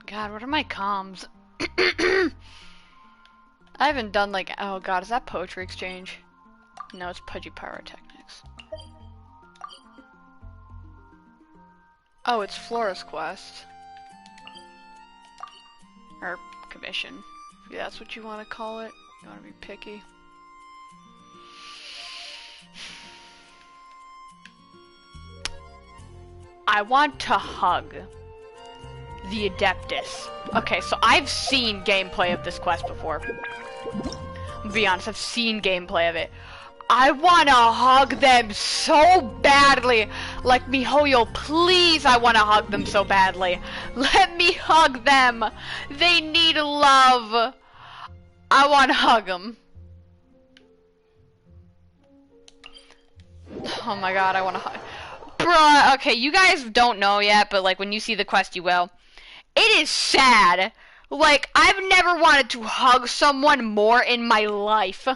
God, what are my comms? I haven't done like, oh god, is that poetry exchange? No, it's Pudgy Pyrotechnics. Oh, it's Flora's Quest. Or commission. If that's what you want to call it. You want to be picky. I want to hug the Adeptus. Okay, so I've seen gameplay of this quest before. I'll be honest, I've seen gameplay of it. I wanna hug them so badly. Like, MiHoYo, please, I wanna hug them so badly. Let me hug them. They need love. I wanna hug them. Oh my god, I wanna hug. Bruh, okay, you guys don't know yet, but like when you see the quest, you will. It is sad. Like, I've never wanted to hug someone more in my life.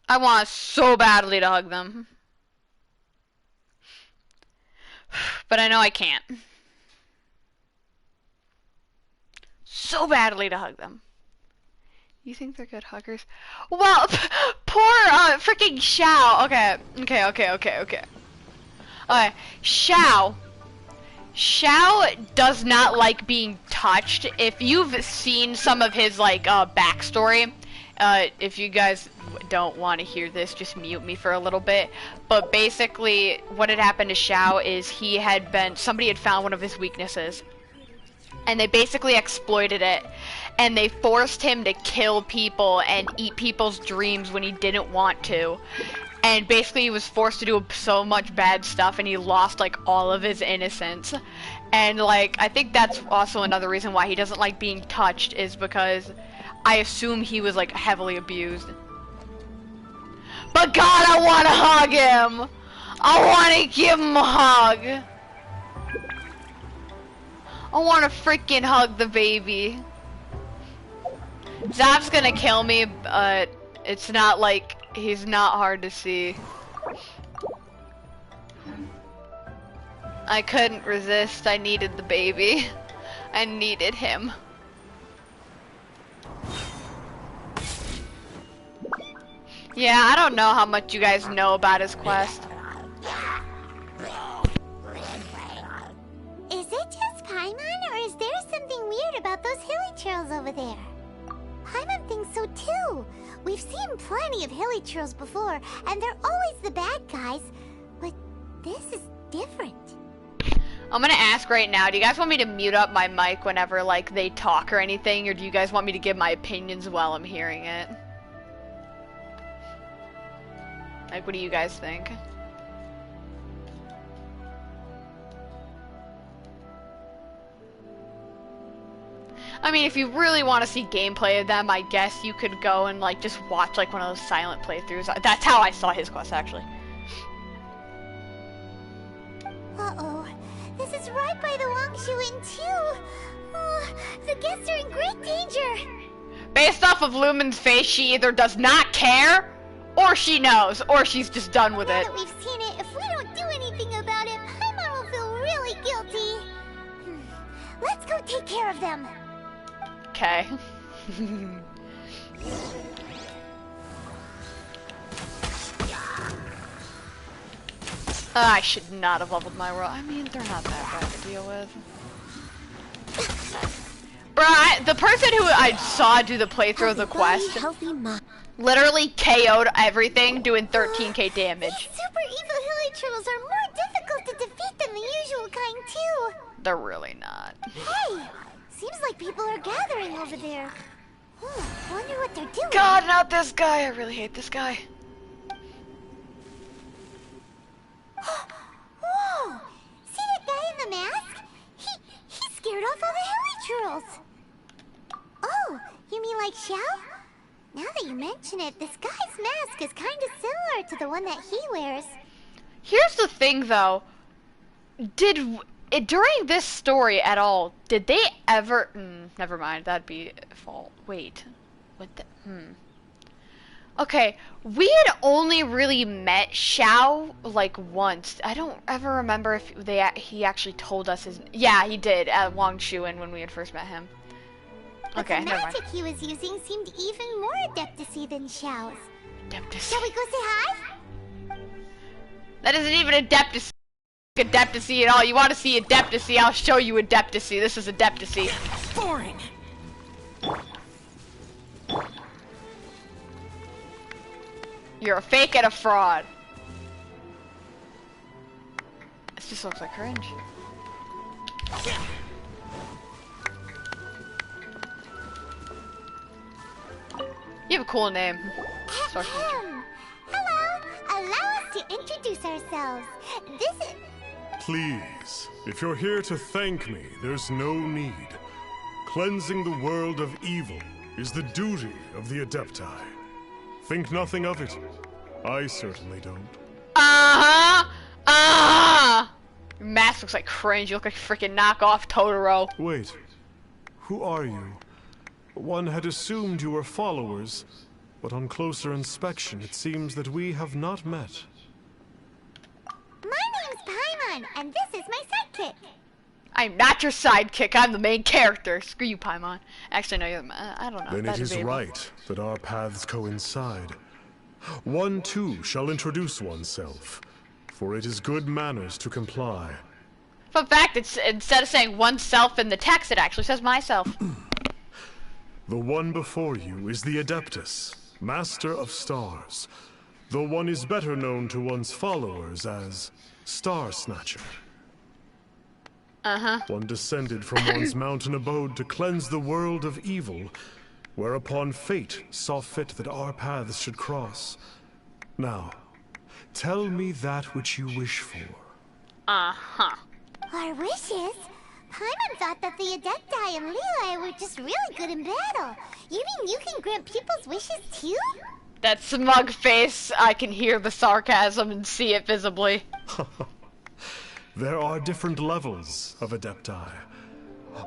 I want so badly to hug them. But I know I can't. So badly to hug them. You think they're good huggers? Well, poor freaking Xiao. Okay. Alright, Xiao does not like being touched. If you've seen some of his like backstory, if you guys don't want to hear this, just mute me for a little bit. But basically, what had happened to Xiao is somebody had found one of his weaknesses, and they basically exploited it, and they forced him to kill people and eat people's dreams when he didn't want to. And basically he was forced to do so much bad stuff, and he lost like all of his innocence. And like, I think that's also another reason why he doesn't like being touched, is because I assume he was like heavily abused. But God, I want to hug him. I want to give him a hug. I want to freaking hug the baby. Zap's gonna kill me, but it's not like he's not hard to see. I couldn't resist. I needed the baby. I needed him. Yeah, I don't know how much you guys know about his quest. Is it just Paimon, or is there something weird about those hilly trails over there? Paimon thinks so too. We've seen plenty of hilly trails before, and they're always the bad guys, but this is different. I'm gonna ask right now, do you guys want me to mute up my mic whenever like they talk or anything, or do you guys want me to give my opinions while I'm hearing it? Like, what do you guys think? I mean, if you really want to see gameplay of them, I guess you could go and like just watch like one of those silent playthroughs. That's how I saw his quest, actually. Uh-oh. This is right by the Wangshu Inn too. Oh, the guests are in great danger. Based off of Lumen's face, she either does not care, or she knows, or she's just done with it. Now that we've seen it, if we don't do anything about it, Paimon will feel really guilty. Let's go take care of them. Okay. I should not have leveled my world. I mean, they're not that bad to deal with. Bruh, the person who I saw do the playthrough of the quest literally KO'd everything, doing 13k damage. These super evil hilly trolls are more difficult to defeat than the usual kind too. They're really not. Hey, seems like people are gathering over there. Wonder what they're doing. God, not this guy. I really hate this guy. Whoa! See that guy in the mask? He scared off all the hilly trolls. Oh, you mean like Xiao? Now that you mention it, this guy's mask is kind of similar to the one that he wears. Here's the thing, though. During this story at all, did they ever... never mind, that'd be a fault. Wait. What the... Okay, we had only really met Xiao, like, once. I don't ever remember if he actually told us his... Yeah, he did, at Longshuan when we had first met him. But Okay, the never mind. magic he was using seemed even more adeptus-y than Xiao's. Adeptus. Shall we go say hi? That isn't even Adeptus-y at all. You want to see Adeptus-y, I'll show you Adeptus-y. This is Adeptus-y. Boring. You're a fake and a fraud. This just looks like cringe. You have a cool name. Sorry. Hello. Allow us to introduce ourselves. This is... Please, if you're here to thank me, there's no need. Cleansing the world of evil is the duty of the Adepti. Think nothing of it. I certainly don't. Your mask looks like cringe. You look like freaking knockoff Totoro. Wait, who are you? One had assumed you were followers, but on closer inspection, it seems that we have not met. My name's Paimon, and this is my sidekick. I'm not your sidekick. I'm the main character. Screw you, Paimon. Actually, no, you're. I don't know. Then That's it is debatable. right that our paths coincide. One too shall introduce oneself, for it is good manners to comply. Fun fact: it's instead of saying oneself in the text, it actually says myself. The one before you is the Adeptus, Master of Stars, though one is better known to one's followers as Star Snatcher. One descended from one's mountain abode to cleanse the world of evil, whereupon fate saw fit that our paths should cross. Now, tell me that which you wish for. Our wishes? Paimon thought that the Adepti and Leela were just really good in battle. You mean you can grant people's wishes too? That smug face. I can hear the sarcasm and see it visibly. There are different levels of Adepti.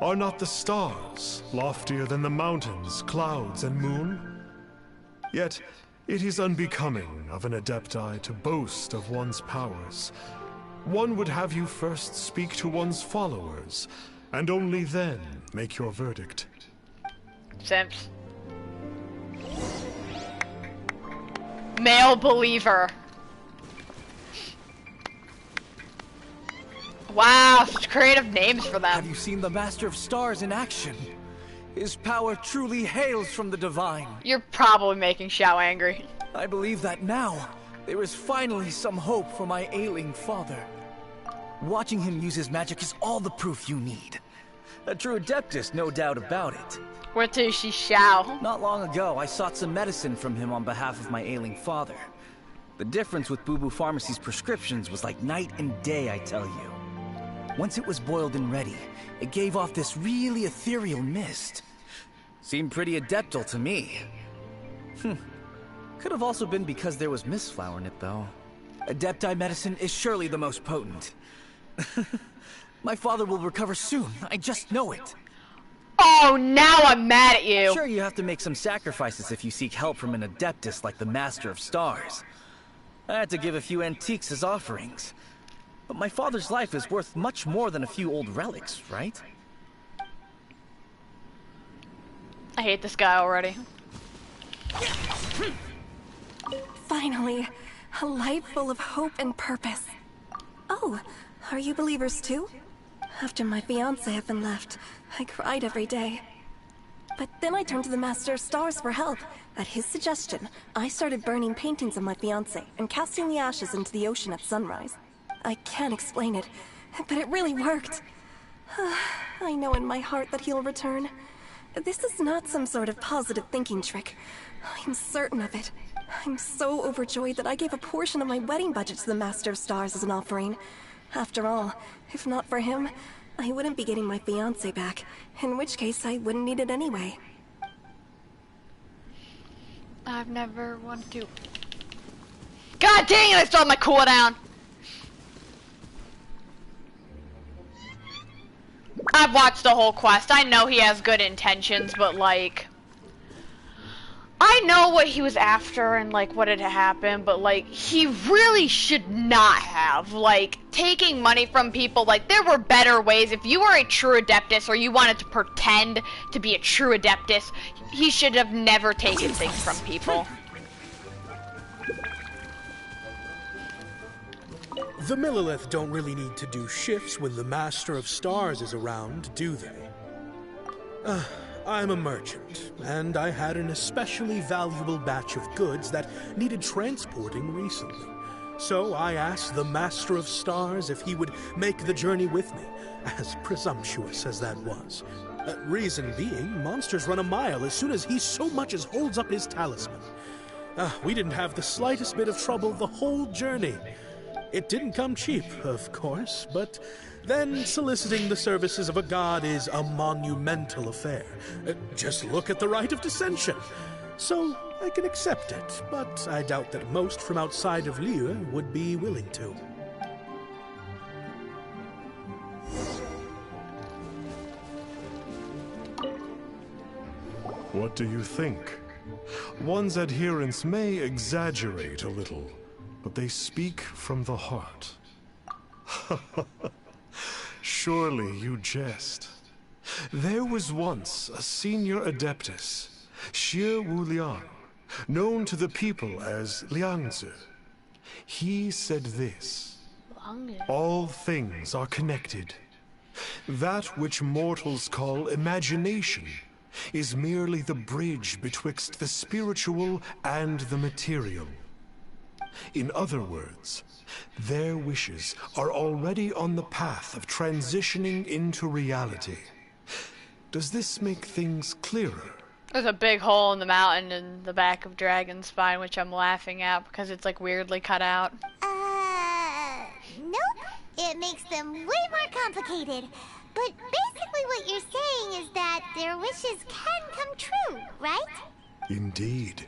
Are not the stars loftier than the mountains, clouds, and moon? Yet, it is unbecoming of an Adepti to boast of one's powers. One would have you first speak to one's followers, and only then make your verdict. Simps. Male believer. Wow, such creative names for them. Have you seen the Master of Stars in action? His power truly hails from the divine. You're probably making Xiao angry. I believe that now, there is finally some hope for my ailing father. Watching him use his magic is all the proof you need. A true Adeptus, no doubt about it. Where to she Xiao? Not long ago, I sought some medicine from him on behalf of my ailing father. The difference with Boo Boo Pharmacy's prescriptions was like night and day, I tell you. Once it was boiled and ready, it gave off this really ethereal mist. Seemed pretty adeptal to me. Could have also been because there was mist flower in it, though. Adepti medicine is surely the most potent. My father will recover soon, I just know it. Oh, now I'm mad at you. Sure, you have to make some sacrifices if you seek help from an Adeptus like the Master of Stars. I had to give a few antiques as offerings. But my father's life is worth much more than a few old relics, right? I hate this guy already. Finally, a life full of hope and purpose. Oh, are you believers too? After my fiancé had been left, I cried every day. But then I turned to the Master of Stars for help. At his suggestion, I started burning paintings of my fiancé and casting the ashes into the ocean at sunrise. I can't explain it, but it really worked. I know in my heart that he'll return. This is not some sort of positive thinking trick. I'm certain of it. I'm so overjoyed that I gave a portion of my wedding budget to the Master of Stars as an offering. After all, if not for him, I wouldn't be getting my fiancé back, in which case I wouldn't need it anyway. I've never wanted to. God dang it, I still have my cooldown. I've watched the whole quest. I know he has good intentions, but like... I know what he was after and like what had happened, but like he really should not have. Like taking money from people, like there were better ways. If you were a true Adeptus or you wanted to pretend to be a true Adeptus, he should have never taken things from people. The Millilith don't really need to do shifts when the Master of Stars is around, do they? I'm a merchant, and I had an especially valuable batch of goods that needed transporting recently. So I asked the Master of Stars if he would make the journey with me, as presumptuous as that was. Reason being, monsters run a mile as soon as he so much as holds up his talisman. We didn't have the slightest bit of trouble the whole journey. It didn't come cheap, of course, but then soliciting the services of a god is a monumental affair. Just look at the Rite of Dissension. So I can accept it, but I doubt that most from outside of Liyue would be willing to. What do you think? One's adherents may exaggerate a little, but they speak from the heart. Surely you jest. There was once a senior Adeptus, Xie Wuliang, known to the people as Liangzi. He said this: all things are connected. That which mortals call imagination is merely the bridge betwixt the spiritual and the material. In other words, their wishes are already on the path of transitioning into reality. Does this make things clearer? There's a big hole in the mountain in the back of Dragon's Spine, which I'm laughing at because it's like weirdly cut out. Nope. It makes them way more complicated. But basically what you're saying is that their wishes can come true, right? Indeed.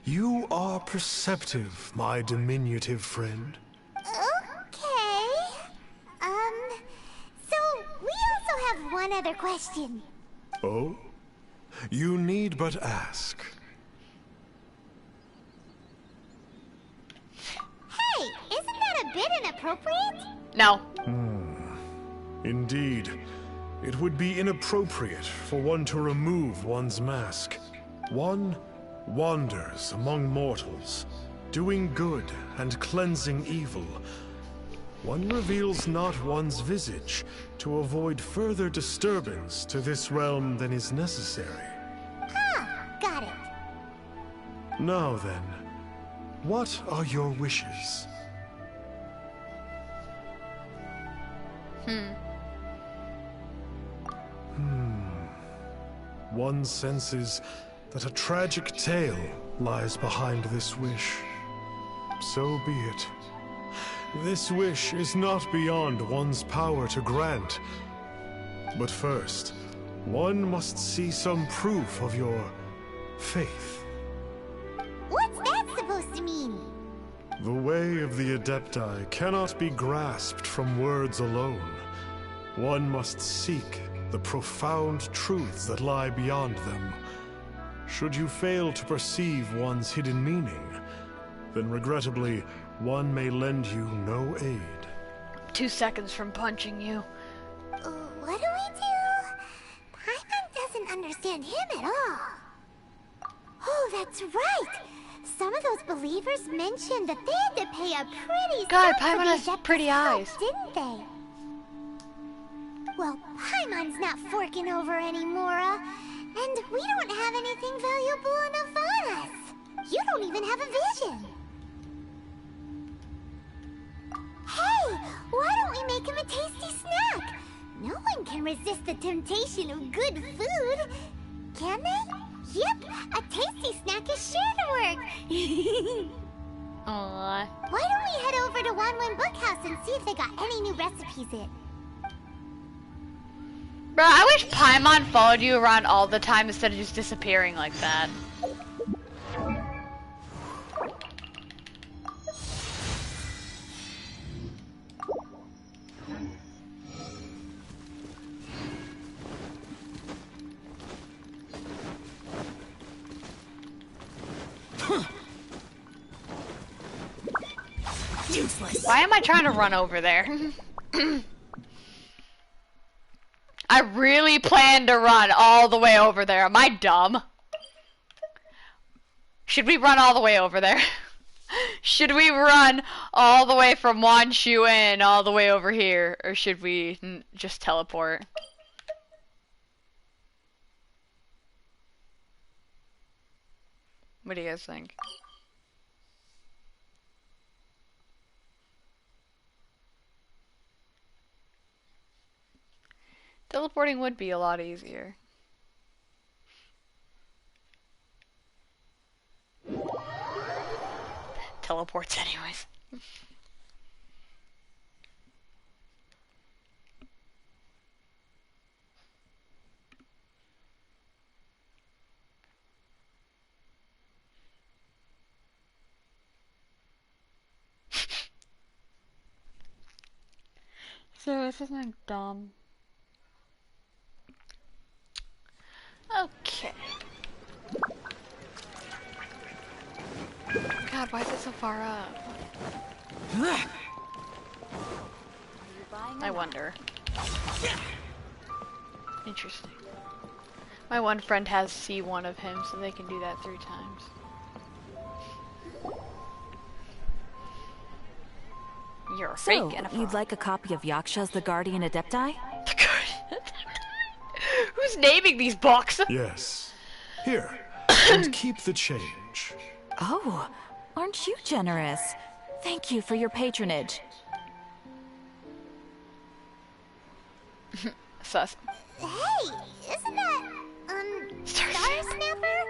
You are perceptive, my diminutive friend. Okay. So we also have one other question. Oh? You need but ask. Hey, isn't that a bit inappropriate? No. Indeed. It would be inappropriate for one to remove one's mask. One wanders among mortals, doing good and cleansing evil. One reveals not one's visage to avoid further disturbance to this realm than is necessary. Ah, got it. Now then, what are your wishes? One senses that a tragic tale lies behind this wish. So be it. This wish is not beyond one's power to grant. But first, one must see some proof of your faith. What's that supposed to mean? The way of the Adepti cannot be grasped from words alone. One must seek the profound truths that lie beyond them. Should you fail to perceive one's hidden meaning, then regrettably, one may lend you no aid. 2 seconds from punching you. What do we do? Paimon doesn't understand him at all. Oh, that's right! Some of those believers mentioned that they had to pay a pretty God, sum for Paimon has the Adeptus' pretty help, eyes. didn't they? Well, Paimon's not forking over anymore, and we don't have anything valuable enough on us. You don't even have a vision. Hey, why don't we make him a tasty snack? No one can resist the temptation of good food, can they? Yep, a tasty snack is sure to work. Aww. Why don't we head over to Wanwen Bookhouse and see if they got any new recipes in? Bro, I wish Paimon followed you around all the time instead of just disappearing like that. Useless. Why am I trying to run over there? I really plan to run all the way over there. Am I dumb? Should we run all the way over there? Should we run all the way from Wanshu and all the way over here? Or should we just teleport? What do you guys think? Teleporting would be a lot easier. Teleports anyways. So this isn't dumb. Okay. God, why is it so far up? I wonder. Interesting. My one friend has C1 of him, so they can do that 3 times. You're a fake and a fraud. You'd like a copy of Yaksha's The Guardian Adepti? Who's naming these books? Yes. Here, and keep the change. Oh, aren't you generous? Thank you for your patronage. Sus. Hey, isn't that, Star Snapper?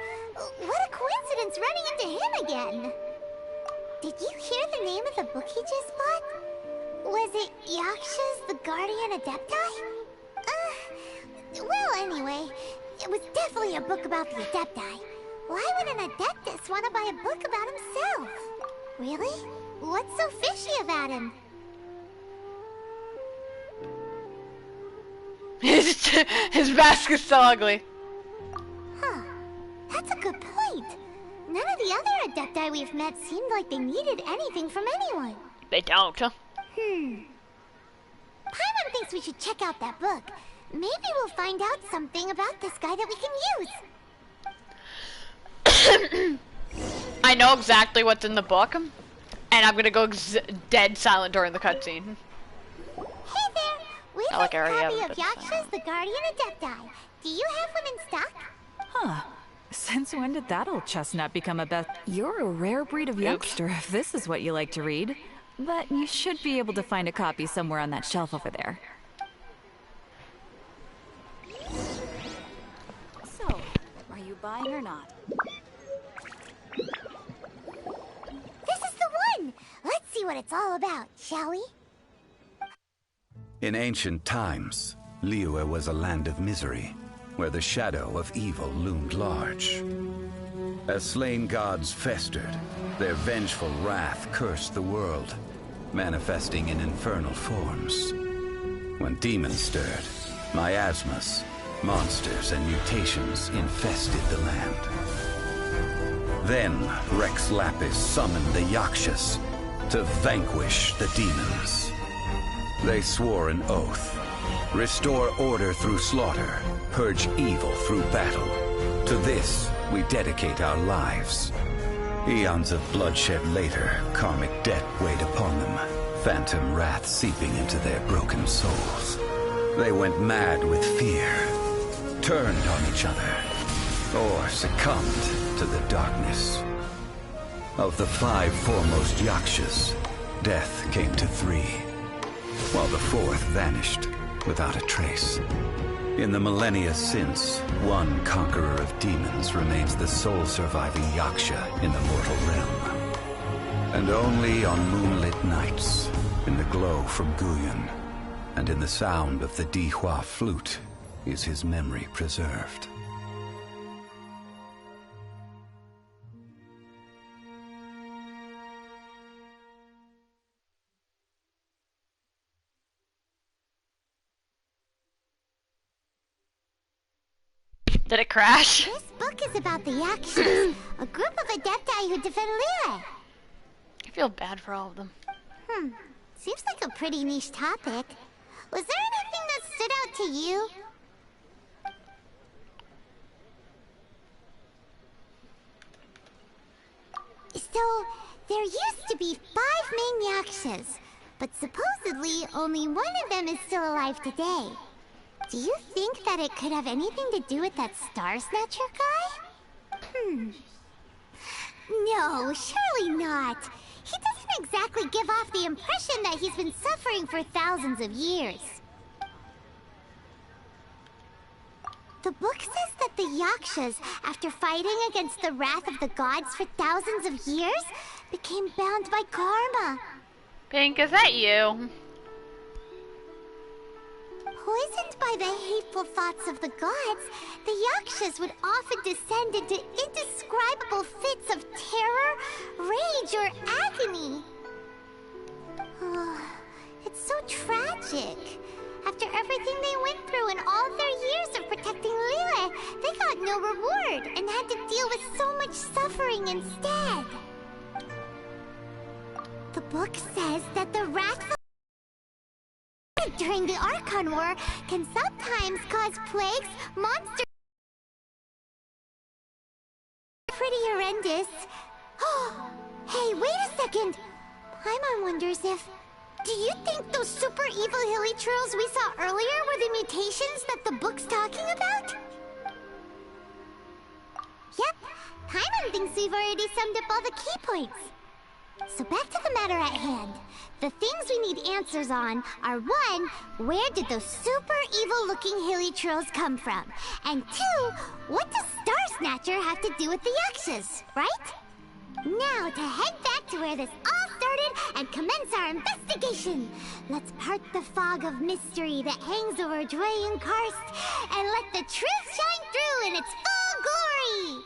What a coincidence running into him again. Did you hear the name of the book he just bought? Was it Yaksha's The Guardian Adepti? Well, anyway, it was definitely a book about the Adepti. Why would an Adeptus want to buy a book about himself? Really? What's so fishy about him? His mask is so ugly. Huh. That's a good point. None of the other Adepti we've met seemed like they needed anything from anyone. They don't. Paimon thinks we should check out that book. Maybe we'll find out something about this guy that we can use. I know exactly what's in the book, and I'm gonna go dead silent during the cutscene. Hey there, we have a copy of Yaksha's The Guardian Adepti. Do you have one in stock? Huh. Since when did that old chestnut become a best? You're a rare breed of youngster if this is what you like to read. But you should be able to find a copy somewhere on that shelf over there. So, are you buying or not? This is the one! Let's see what it's all about, shall we? In ancient times, Liyue was a land of misery, where the shadow of evil loomed large. As slain gods festered, their vengeful wrath cursed the world, manifesting in infernal forms. When demons stirred, miasmas, monsters, and mutations infested the land. Then Rex Lapis summoned the Yakshas to vanquish the demons. They swore an oath: restore order through slaughter, purge evil through battle. To this, we dedicate our lives. Eons of bloodshed later, karmic debt weighed upon them, phantom wrath seeping into their broken souls. They went mad with fear, turned on each other, or succumbed to the darkness. Of the 5 foremost Yakshas, death came to 3, while the 4th vanished without a trace. In the millennia since, one conqueror of demons remains the sole surviving Yaksha in the mortal realm. And only on moonlit nights, in the glow from Guyon, and in the sound of the Dihua flute, is his memory preserved. Did it crash? This book is about the Yakshas, a group of Adepti who defend Liyue. I feel bad for all of them. Seems like a pretty niche topic. Was there anything that stood out to you? So, there used to be 5 main yakshas, but supposedly only one of them is still alive today. Do you think that it could have anything to do with that Star Snatcher guy? No, surely not. He doesn't exactly give off the impression that he's been suffering for thousands of years. The book says that the Yakshas, after fighting against the wrath of the gods for thousands of years, became bound by karma. Pink, is that you? Poisoned by the hateful thoughts of the gods, the Yakshas would often descend into indescribable fits of terror, rage, or agony. Oh, it's so tragic. After everything they went through and all their years of protecting Lila, they got no reward and had to deal with so much suffering instead. The book says that the wrathful during the Archon War can sometimes cause plagues, monsters. Pretty horrendous. Hey, wait a second. Paimon wonders if... Do you think those super evil hilly trolls we saw earlier were the mutations that the book's talking about? Yep, Paimon thinks we've already summed up all the key points. So back to the matter at hand. The things we need answers on are 1, where did those super evil-looking hilly trolls come from? And 2, what does Star Snatcher have to do with the Yakshas, right? Now to head back to where this all started and commence our investigation. Let's part the fog of mystery that hangs over Dwayne Karst and let the truth shine through in its full glory.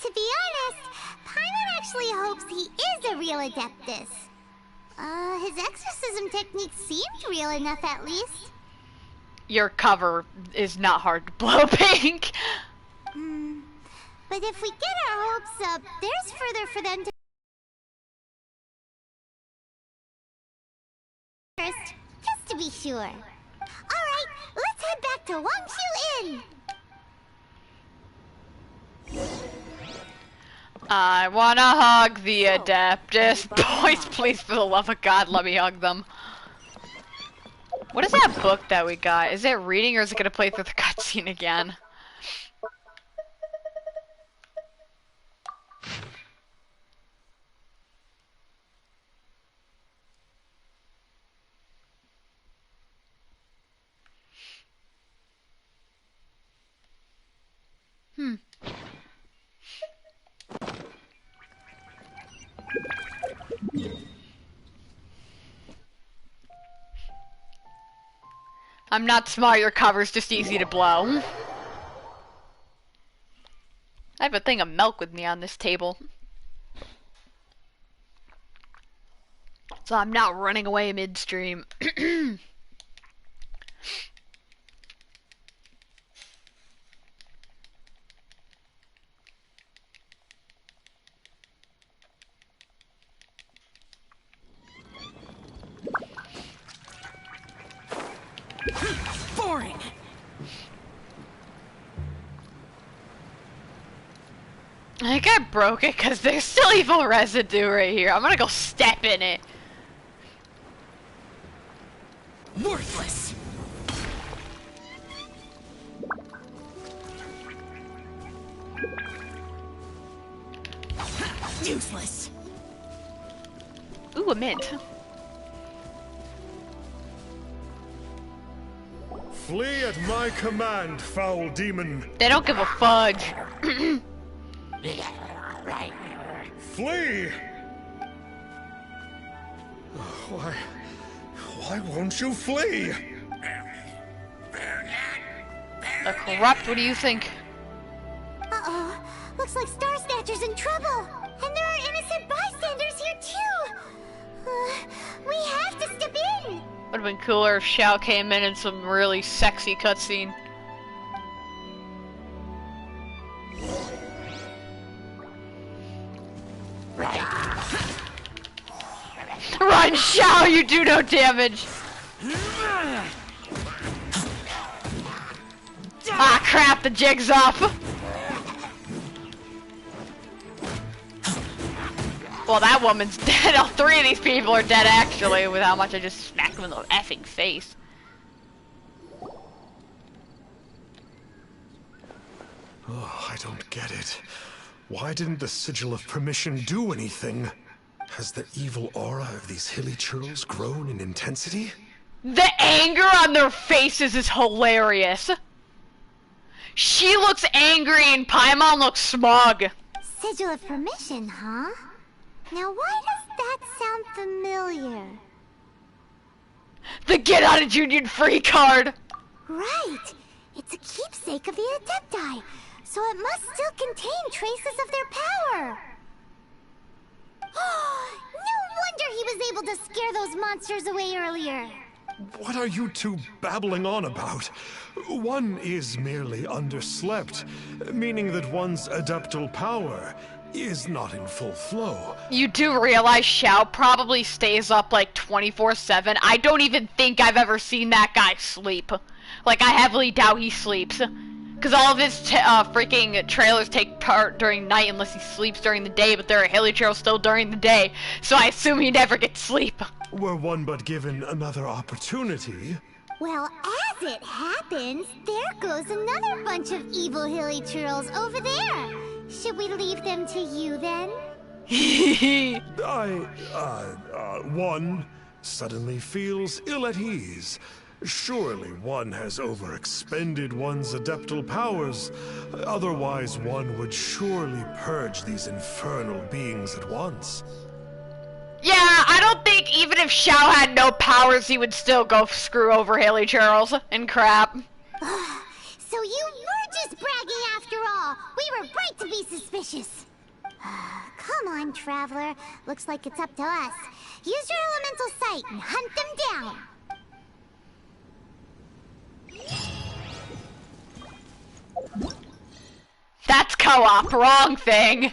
To be honest, Paimon actually hopes he is a real Adeptus. His exorcism technique seemed real enough at least. Your cover is not hard to blow, Pink. But if we get our hopes up, there's further for them to... First, just to be sure. Alright, let's head back to Wangshu Inn! I wanna hug the Adeptus. Boys, please, for the love of God, let me hug them. What is that book that we got? Is it reading or is it gonna play through the cutscene again? I'm not smart, your cover's just easy to blow. I have a thing of milk with me on this table. So I'm not running away midstream. Boring! I think I broke it because there's still evil residue right here. I'm gonna go step in it. Worthless! Useless! Ooh, a mint. Flee at my command, foul demon. They don't give a fudge. Flee! Why won't you flee? A corrupt, what do you think? Uh-oh. Looks like Star Snatcher's in trouble. And there are innocent bystanders here too. We have to step in. Would have been cooler if Xiao came in some really sexy cutscene. Run, Xiao, you do no damage! Ah, crap, the jig's up! Well, that woman's dead. All three of these people are dead, actually, with how much I just smacked them in the effing face. Oh, I don't get it. Why didn't the Sigil of Permission do anything? Has the evil aura of these hilly churls grown in intensity? The anger on their faces is hilarious. She looks angry and Paimon looks smug. Sigil of Permission, huh? Now why does that sound familiar? The Get Out of Union Free card! Right! It's a keepsake of the Adepti, so it must still contain traces of their power. No wonder he was able to scare those monsters away earlier. What are you two babbling on about? One is merely underslept, meaning that one's adeptal power is not in full flow. You do realize Xiao probably stays up like 24/7. I don't even think I've ever seen that guy sleep. Like, I heavily doubt he sleeps. Because all of his freaking trailers take part during night unless he sleeps during the day, but there are hilly trails still during the day, so I assume he never gets sleep. Were one but given another opportunity... Well, as it happens, there goes another bunch of evil hilly churls over there. Should we leave them to you, then? One suddenly feels ill at ease. Surely one has overexpended one's adeptal powers. Otherwise, one would surely purge these infernal beings at once. Yeah, I don't think even if Xiao had no powers, he would still go screw over Haley Charles and crap. So you were just bragging after all. We were right to be suspicious. Come on, Traveler. Looks like it's up to us. Use your elemental sight and hunt them down. That's co-op, wrong thing.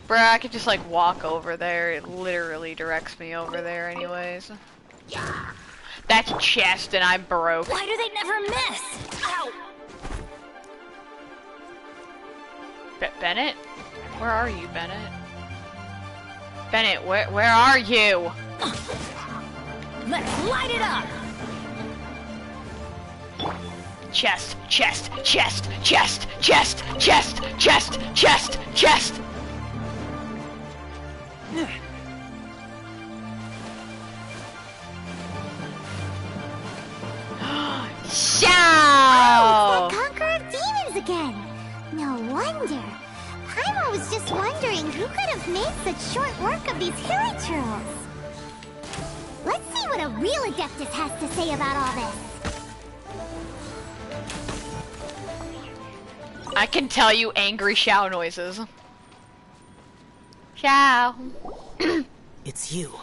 Bruh, I could just like walk over there. It literally directs me over there anyways. That's a chest and I'm broke. Why do they never miss? Ow! Bennett? Where are you, Bennett? Bennett, where are you? Let's light it up! Chest, chest, chest, chest, chest, chest, chest, chest, chest. Oh, Xiao! it's that Conqueror of Demons again. No wonder. Paimon was just wondering who could have made such short work of these hilly churls. Let's see what a real Adeptus has to say about all this. I can tell you angry Xiao noises. Xiao. It's you.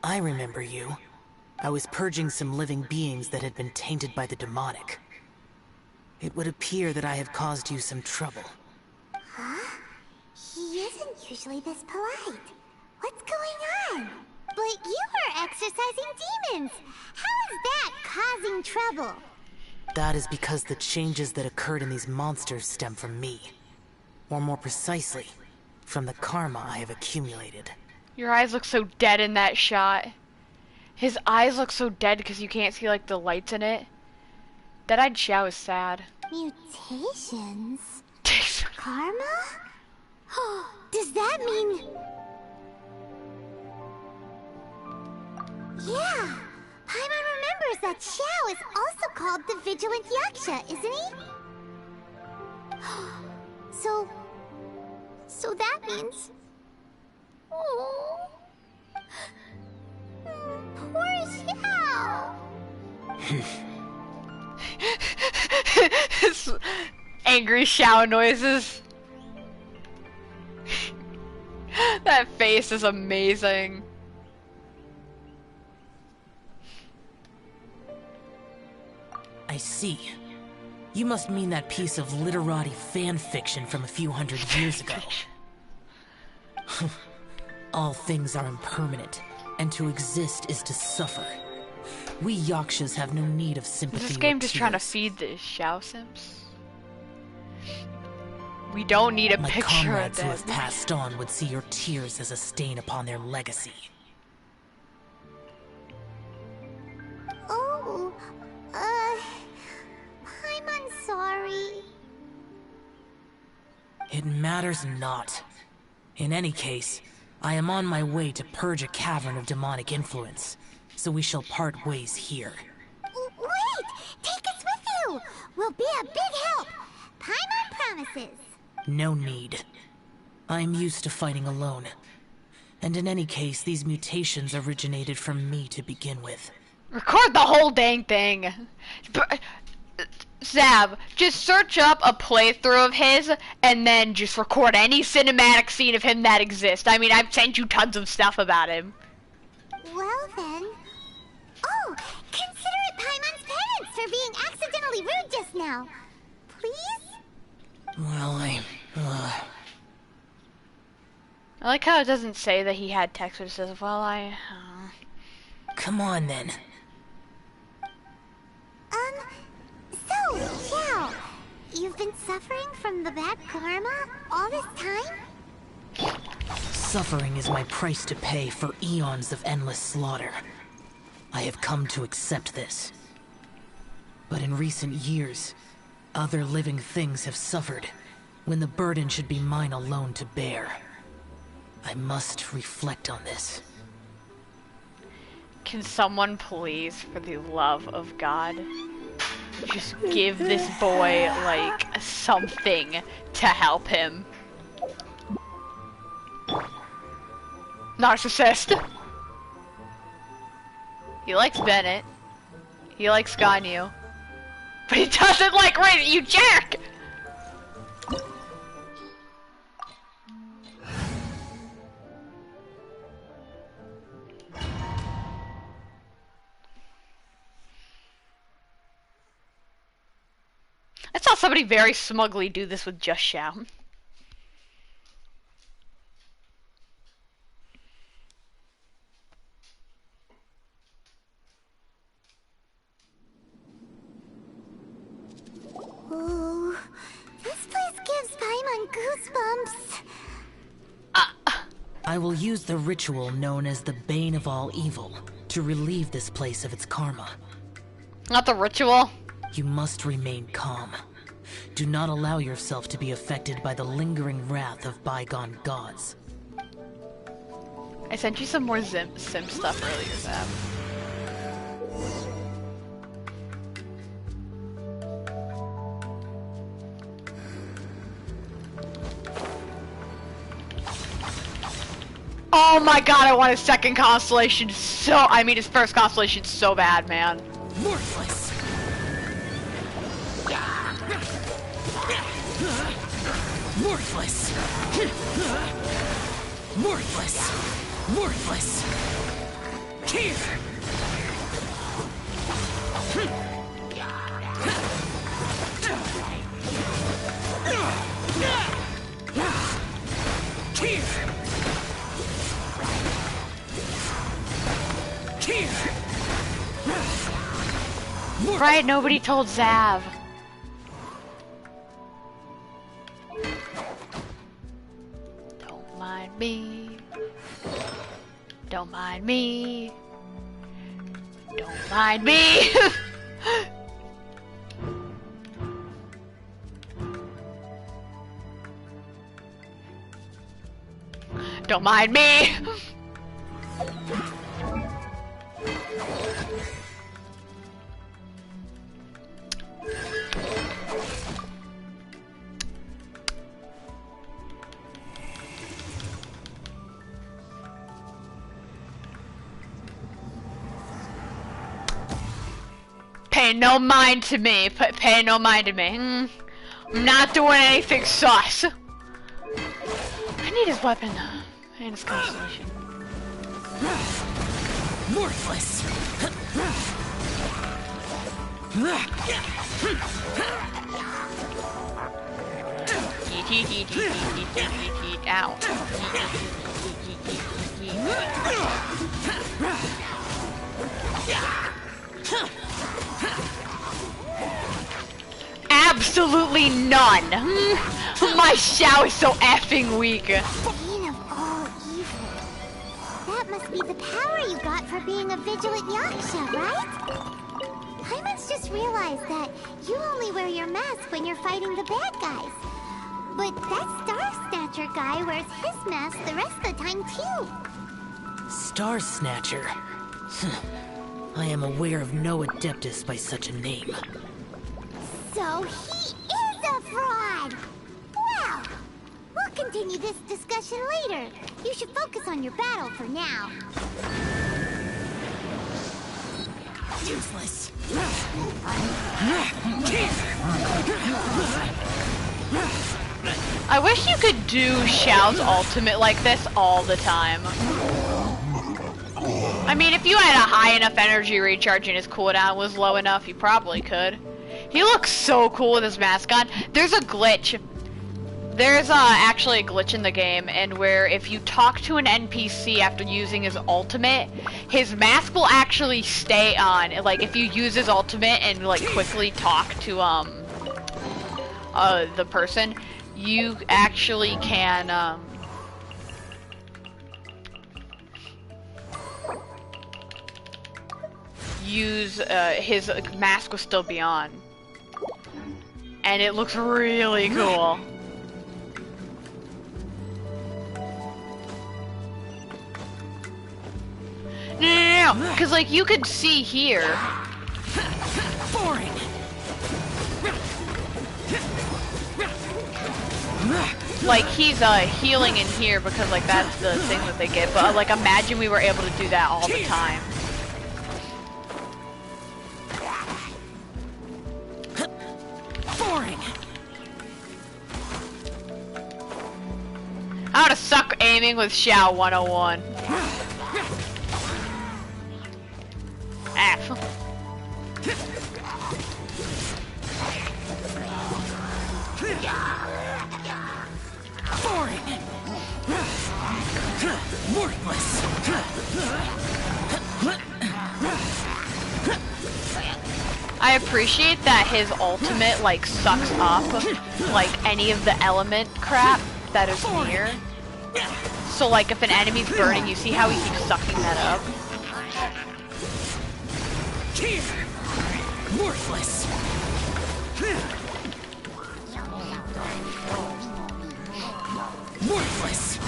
I remember you. I was purging some living beings that had been tainted by the demonic. It would appear that I have caused you some trouble. Huh? He isn't usually this polite. What's going on? But you were exorcising demons. How is that causing trouble? That is because the changes that occurred in these monsters stem from me. Or more precisely, from the karma I have accumulated. Your eyes look so dead in that shot. His eyes look so dead because you can't see like the lights in it. Dead-eyed Xiao is sad. Mutations? Karma? Does that mean... Yeah! Paimon remembers that Xiao is also called the Vigilant Yaksha, isn't he? So that means... Oh... Poor Xiao! Angry Xiao noises. That face is amazing. I see. You must mean that piece of literati fan fiction from a few hundred years ago. All things are impermanent, and to exist is to suffer. We Yakshas have no need of sympathy. Is this game or just tears. trying to feed the Shao Simps? We don't need a My picture of comrades who that. have passed on would see your tears as a stain upon their legacy. Oh, I'm sorry. It matters not. In any case, I am on my way to purge a cavern of demonic influence, so we shall part ways here. Wait! Take us with you! We'll be a big help! Paimon promises. No need. I am used to fighting alone. And in any case, these mutations originated from me to begin with. Record the whole dang thing. Zab, just search up a playthrough of his and then just record any cinematic scene of him that exists. I mean, I've sent you tons of stuff about him. Well then... Oh! Consider it Paimon's penance for being accidentally rude just now. Please? Well, I like how it doesn't say that he had text, but it says, well, Come on, then. So, Xiao, you've been suffering from the bad karma all this time? Suffering is my price to pay for eons of endless slaughter. I have come to accept this. But in recent years, other living things have suffered, when the burden should be mine alone to bear. I must reflect on this. Can someone please, for the love of God, just give this boy, like, something to help him? Narcissist. He likes Bennett. He likes Ganyu. But he doesn't like Rin, you jerk! I saw somebody very smugly do this with Just Shao. Ooh, this place gives Paimon goosebumps. I will use the ritual known as the Bane of All Evil to relieve this place of its karma. Not the ritual. You must remain calm. Do not allow yourself to be affected by the lingering wrath of bygone gods. I sent you some more Sim stuff earlier, Zab. Oh my god, I want his second constellation his first constellation so bad, man. Worthless! Worthless! Worthless! Worthless! Here! Right, nobody told Zav. Don't mind me. Don't mind me. Don't mind me. Don't mind me. Pay no mind to me. Pay no mind to me. I'm not doing anything sus. I need his weapon and his constellation. Worthless! Eat Ow. Absolutely none. My Xiao is so effing weak. Bane of all evil. That must be the power you got for being a vigilant Yaksha, right? Paimon just realized that you only wear your mask when you're fighting the bad guys. But that Star Snatcher guy wears his mask the rest of the time too. Star Snatcher? I am aware of no Adeptus by such a name. So he is a fraud! Well, we'll continue this discussion later. You should focus on your battle for now. Useless. I wish you could do Xiao's ultimate like this all the time. I mean, if you had a high enough energy recharge and his cooldown was low enough, you probably could. He looks so cool with his mask on. There's a glitch. There's actually a glitch in the game, and where if you talk to an NPC after using his ultimate, his mask will actually stay on. Like, if you use his ultimate and, like, quickly talk to, the person, you actually can, use, his mask will still be on. And it looks really cool. No, because like you could see here. Boring. Like he's healing in here because like that's the thing that they get. But like imagine we were able to do that all the time. Boring. How to suck aiming with Xiao 101. F. Boring. Worthless. I appreciate that his ultimate like sucks up like any of the element crap that is near. So like if an enemy's burning, you see how he keeps sucking that up? Worthless. Worthless.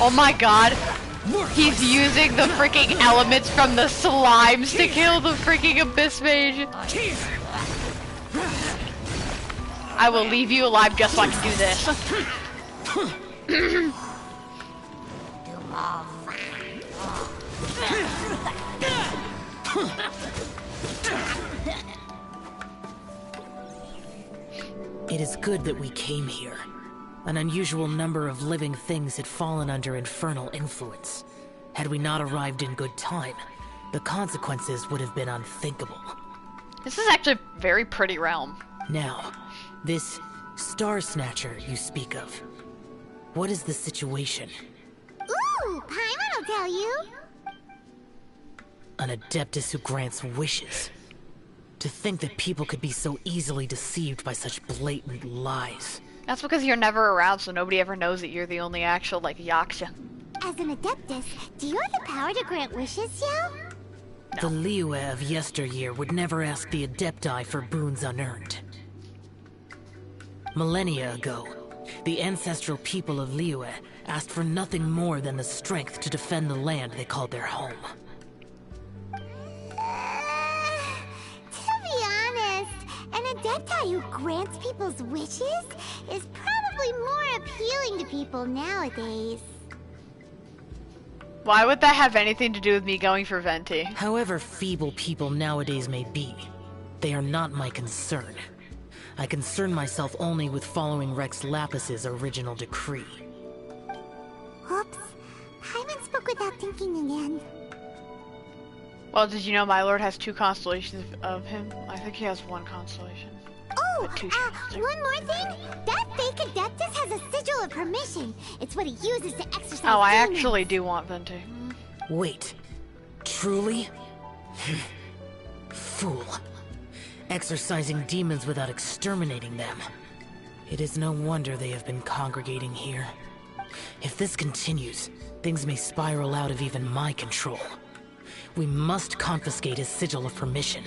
Oh my god. He's using the freaking elements from the slimes to kill the freaking Abyss Mage. I will leave you alive just so I can do this. It is good that we came here. An unusual number of living things had fallen under infernal influence. Had we not arrived in good time, the consequences would have been unthinkable. This is actually a very pretty realm. Now, this Star Snatcher you speak of, what is the situation? Ooh, Paimon will tell you. An Adeptus who grants wishes. To think that people could be so easily deceived by such blatant lies. That's because you're never around, so nobody ever knows that you're the only actual, like, Yaksha. As an Adeptus, do you have the power to grant wishes, Xiao? The Liyue of yesteryear would never ask the Adepti for boons unearned. Millennia ago, the ancestral people of Liyue asked for nothing more than the strength to defend the land they called their home. To be honest, an Adepti who grants people's wishes is probably more appealing to people nowadays. Why would that have anything to do with me going for Venti? However feeble people nowadays may be, they are not my concern. I concern myself only with following Rex Lapis's original decree. Oops. Paimon spoke without thinking again. Well, did you know my lord has 2 constellations of him? I think he has 1 constellation. Oh, Oh, one more thing. That fake Adeptus has a sigil of permission. It's what he uses to exercise Oh, I demons. actually do want Venti. Wait. Truly? Fool. Exorcising demons without exterminating them. It is no wonder they have been congregating here. If this continues, things may spiral out of even my control. We must confiscate his sigil of permission.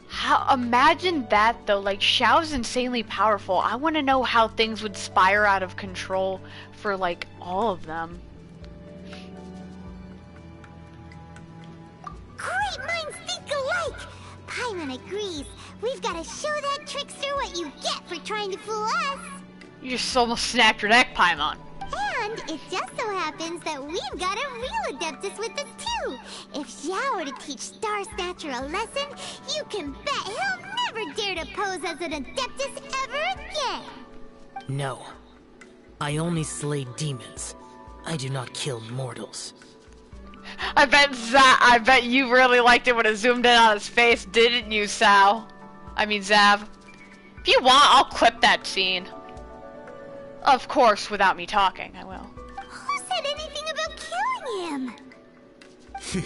How, imagine that though, like Xiao's insanely powerful. I want to know how things would spiral out of control for like all of them. Great minds think alike! Paimon agrees. We've got to show that trickster what you get for trying to fool us. You just almost snapped your neck, Paimon. And it just so happens that we've got a real Adeptus with us too. If Xiao were to teach Star Snatcher a lesson, you can bet he'll never dare to pose as an Adeptus ever again. No. I only slay demons. I do not kill mortals. I bet you really liked it when it zoomed in on his face, didn't you, Sal? I mean, Zav. If you want, I'll clip that scene. Of course, without me talking, I will. Who said anything about killing him?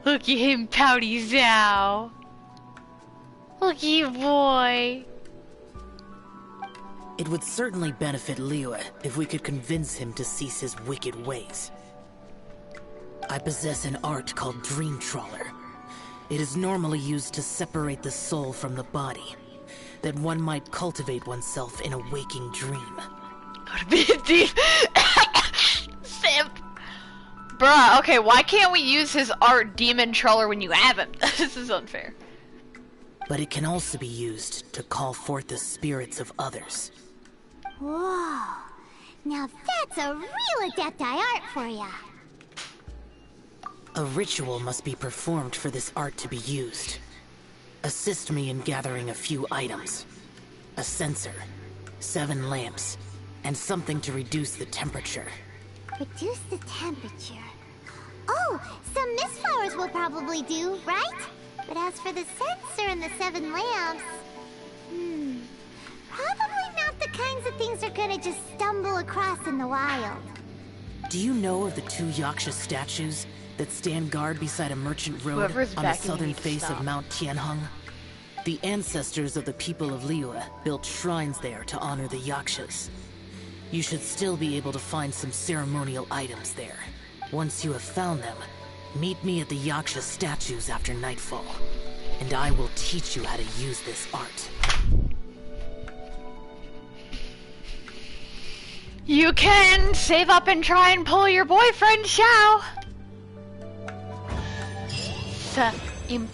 Look at him, pouty Zhao. Look at you, boy. It would certainly benefit Liyue if we could convince him to cease his wicked ways. I possess an art called Dream Trawler. It is normally used to separate the soul from the body, that one might cultivate oneself in a waking dream. Simp. Bruh, okay, why can't we use his art Demon Trawler when you have him? This is unfair. But it can also be used to call forth the spirits of others. Whoa. Now that's a real Adepti art for ya. A ritual must be performed for this art to be used. Assist me in gathering a few items. A censer, 7 lamps, and something to reduce the temperature. Reduce the temperature. Oh, some mist flowers will probably do, right? But as for the censer and the 7 lamps... probably not the kinds of things they're gonna just stumble across in the wild. Do you know of the 2 Yaksha statues that stand guard beside a merchant road Whoever's on the backing southern me to face stop. of Mount Tianheng? The ancestors of the people of Liyue built shrines there to honor the Yakshas. You should still be able to find some ceremonial items there. Once you have found them, meet me at the Yaksha statues after nightfall, and I will teach you how to use this art. You can save up and try and pull your boyfriend, Xiao. Imp.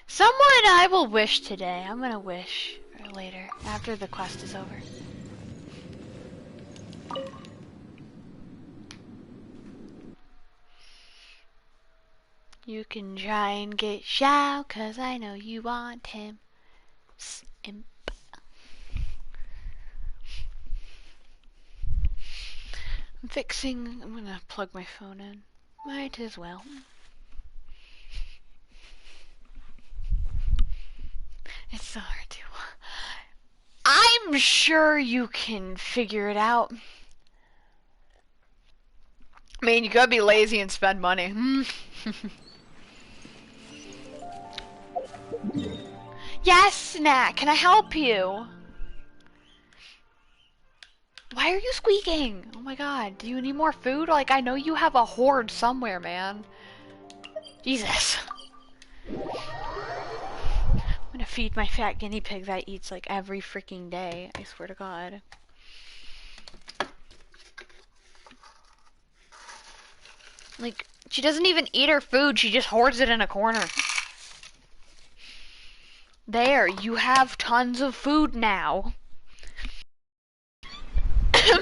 Someone I will wish today. I'm gonna wish later, after the quest is over. You can try and get Xiao, 'cause I know you want him. Imp. I'm gonna plug my phone in. Might as well. It's so hard to... I'm sure you can figure it out. I mean, you gotta be lazy and spend money. Yes, Snack, can I help you? Why are you squeaking? Oh my god, do you need more food? Like, I know you have a hoard somewhere, man. Jesus. I'm gonna feed my fat guinea pig that eats like every freaking day, I swear to god. Like, she doesn't even eat her food, she just hoards it in a corner. There, you have tons of food now.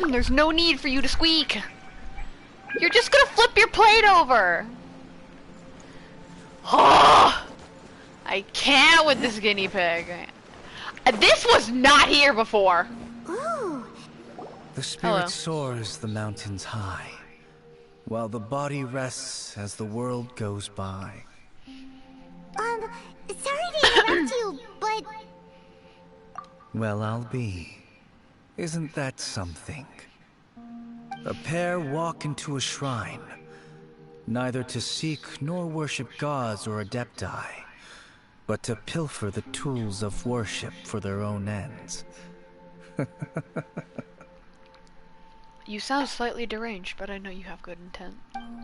room. There's no need for you to squeak. You're just gonna flip your plate over. Oh, I can't with this guinea pig. This was not here before. Ooh. The spirit Hello. soars the mountains high, while the body rests as the world goes by. Sorry to interrupt you, but... Well, I'll be. Isn't that something? A pair walk into a shrine, neither to seek nor worship gods or adepti, but to pilfer the tools of worship for their own ends. You sound slightly deranged, but I know you have good intent.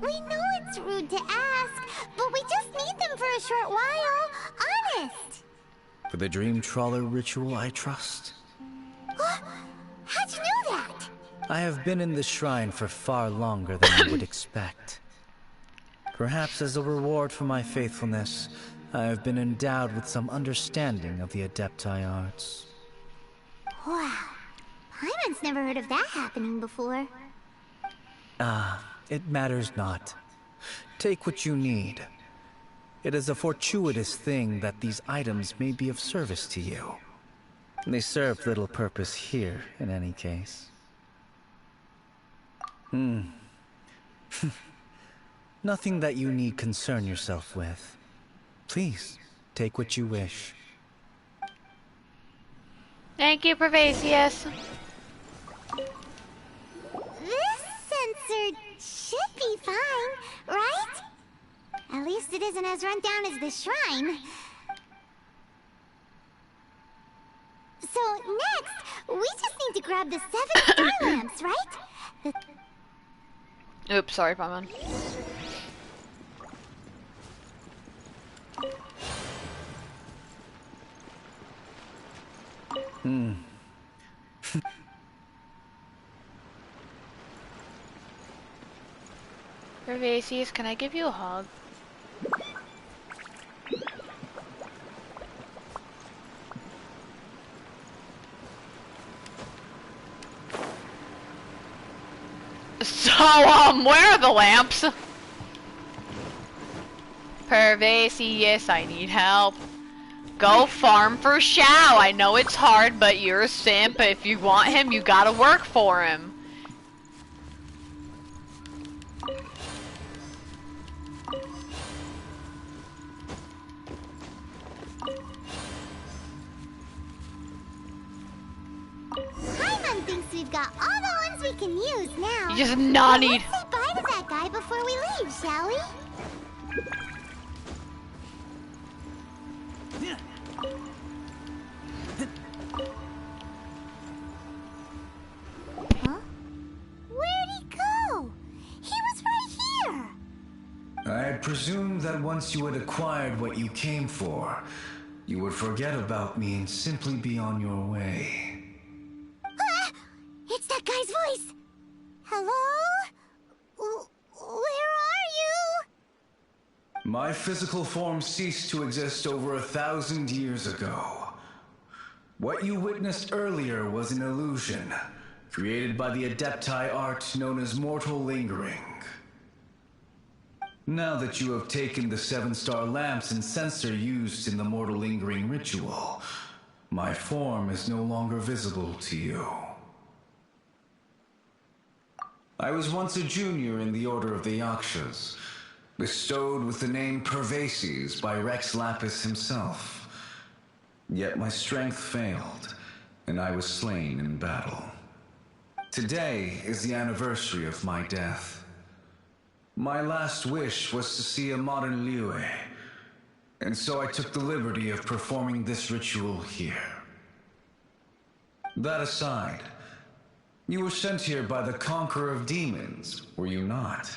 We know it's rude to ask, but we just need them for a short while. Honest. For the Dream Trawler ritual, I trust. How'd you know that? I have been in the shrine for far longer than you would expect. Perhaps as a reward for my faithfulness, I have been endowed with some understanding of the Adepti arts. Wow. Paimon's never heard of that happening before. It matters not. Take what you need. It is a fortuitous thing that these items may be of service to you. They serve little purpose here, in any case. Nothing that you need concern yourself with. Please, take what you wish. Thank you, Pervasius. This sensor should be fine, right? At least it isn't as run down as the shrine. So next, we just need to grab the 7 star lamps, right? Oops, sorry, Paimon. Pervasius, can I give you a hug? So, where are the lamps? Pervasius, I need help. Go farm for Shao. I know it's hard, but you're a simp. If you want him, you gotta work for him. Paimon thinks we've got all the ones we can use now. You just not need. Let's say bye to that guy before we leave, shall we? Huh? Where'd he go? He was right here. I presumed that once you had acquired what you came for, you would forget about me and simply be on your way. It's that guy's voice. Hello? Where are you? My physical form ceased to exist over 1,000 years ago. What you witnessed earlier was an illusion, created by the Adepti art known as mortal lingering. Now that you have taken the 7-star lamps and sensor used in the mortal lingering ritual, my form is no longer visible to you. I was once a junior in the Order of the Yakshas, bestowed with the name Pervasius by Rex Lapis himself. Yet my strength failed, and I was slain in battle. Today is the anniversary of my death. My last wish was to see a modern Liyue, and so I took the liberty of performing this ritual here. That aside, you were sent here by the Conqueror of Demons, were you not?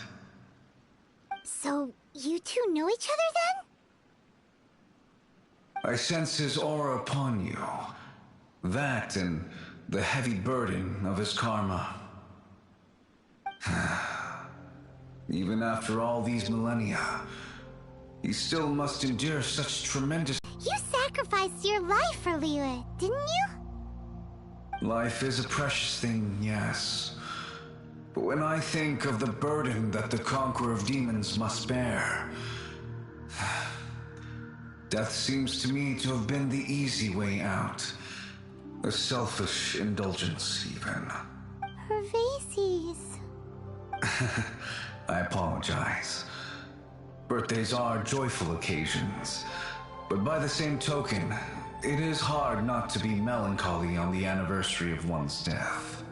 So, you two know each other then? I sense his aura upon you. That and the heavy burden of his karma. Even after all these millennia, he still must endure such tremendous... You sacrificed your life for Liyue, didn't you? Life is a precious thing, yes. But when I think of the burden that the conqueror of demons must bear, death seems to me to have been the easy way out. A selfish indulgence, even. Pervases. I apologize. Birthdays are joyful occasions, but by the same token, it is hard not to be melancholy on the anniversary of one's death.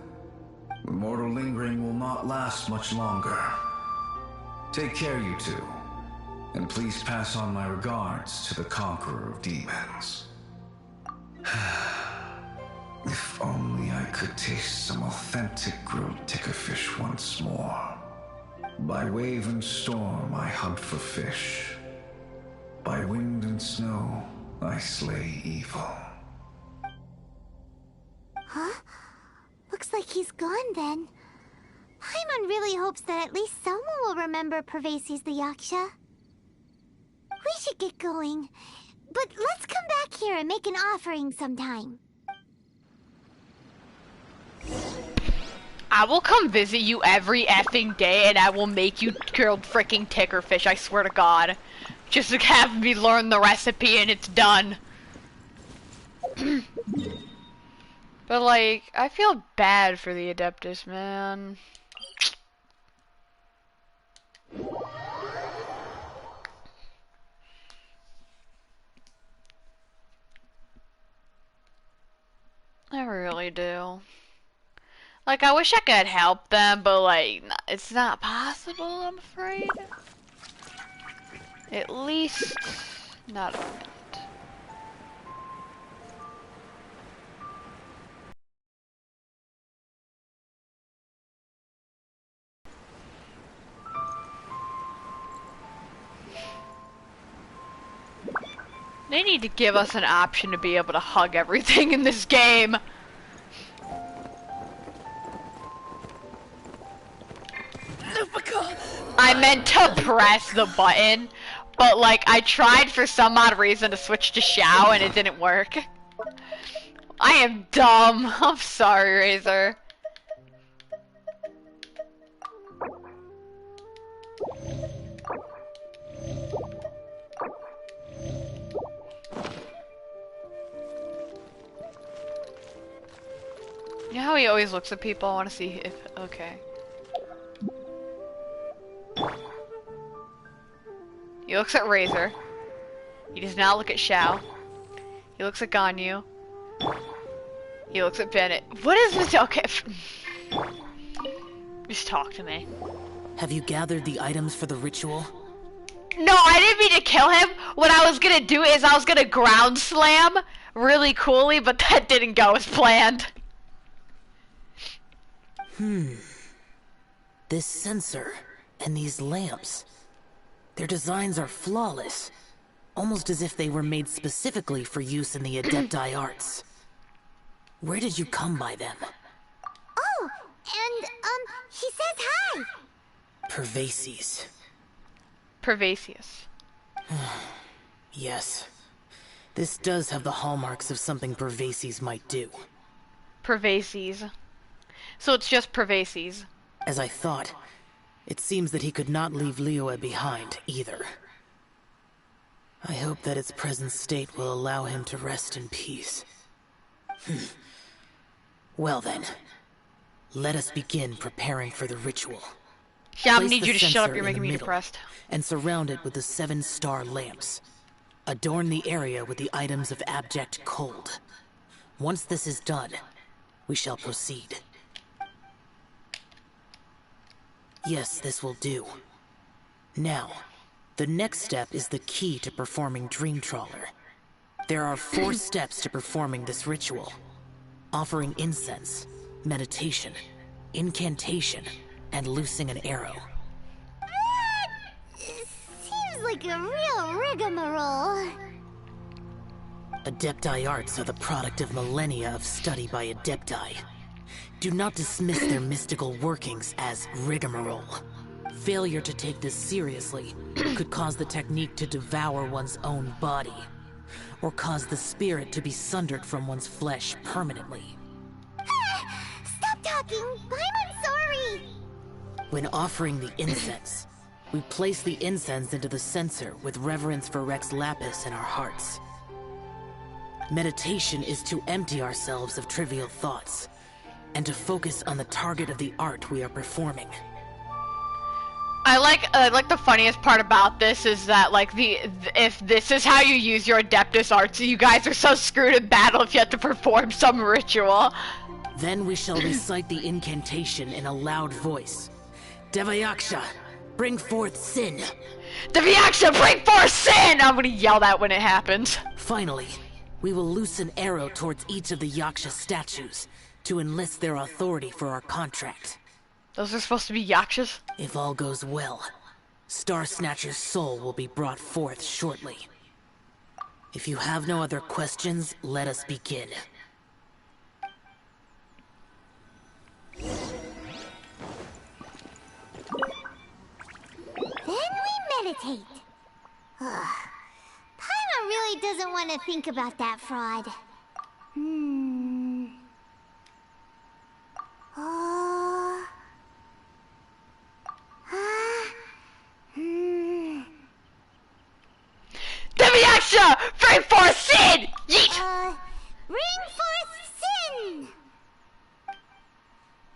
The mortal lingering will not last much longer. Take care, you two, and please pass on my regards to the conqueror of demons. If only I could taste some authentic grilled tickerfish once more. By wave and storm I hunt for fish. By wind and snow I slay evil. Huh? Looks like he's gone then. Paimon really hopes that at least someone will remember Pervases the Yaksha. We should get going. But let's come back here and make an offering sometime. I will come visit you every effing day and I will make you grilled freaking tickerfish, I swear to God. Just to have me learn the recipe and it's done. But like, I feel bad for the Adeptus, man. I really do. Like, I wish I could help them, but like, it's not possible, I'm afraid. At least, not a bit. They need to give us an option to be able to hug everything in this game. I meant to press the button, but like I tried for some odd reason to switch to Xiao and it didn't work. I am dumb. I'm sorry, Razor. You know how he always looks at people? I want to see if... Okay. He looks at Razor. He does not look at Xiao. He looks at Ganyu. He looks at Bennett. What is this? Okay. Just talk to me. Have you gathered the items for the ritual? No, I didn't mean to kill him. What I was gonna do is I was gonna ground slam really coolly, but that didn't go as planned. This sensor and these lamps. Their designs are flawless. Almost as if they were made specifically for use in the Adepti arts. Where did you come by them? Oh, and, he says hi! Pervases. Pervasius. Yes. This does have the hallmarks of something Pervases might do. Pervases. So it's just Pervases. As I thought, it seems that he could not leave Liyue behind, either. I hope that its present state will allow him to rest in peace. Well then, let us begin preparing for the ritual. Yeah, I Place need the you to shut sensor up, you're in making the me middle, depressed. And surround it with the 7-star lamps. Adorn the area with the items of abject cold. Once this is done, we shall proceed. Yes, this will do. Now, the next step is the key to performing Dream Trawler. There are 4 steps to performing this ritual. Offering incense, meditation, incantation, and loosing an arrow. Seems like a real rigmarole. Adepti arts are the product of millennia of study by Adepti. Do not dismiss their mystical workings as rigmarole. Failure to take this seriously could cause the technique to devour one's own body, or cause the spirit to be sundered from one's flesh permanently. talking. I'm sorry. When offering the incense, we place the incense into the censer with reverence for Rex Lapis in our hearts. Meditation is to empty ourselves of trivial thoughts, and to focus on the target of the art we are performing. I like the funniest part about this is that like if this is how you use your Adeptus arts, you guys are so screwed in battle if you have to perform some ritual. Then we shall recite the incantation in a loud voice. Devayaksha, bring forth sin. Devayaksha, bring forth sin! I'm gonna yell that when it happens. Finally, we will loose an arrow towards each of the Yaksha statues to enlist their authority for our contract. Those are supposed to be Yakshas? If all goes well, Star Snatcher's soul will be brought forth shortly. If you have no other questions, let us begin. Then we meditate. Paimon really doesn't want to think about that fraud. Devayaksha, bring forth sin! Yeet! Bring forth sin!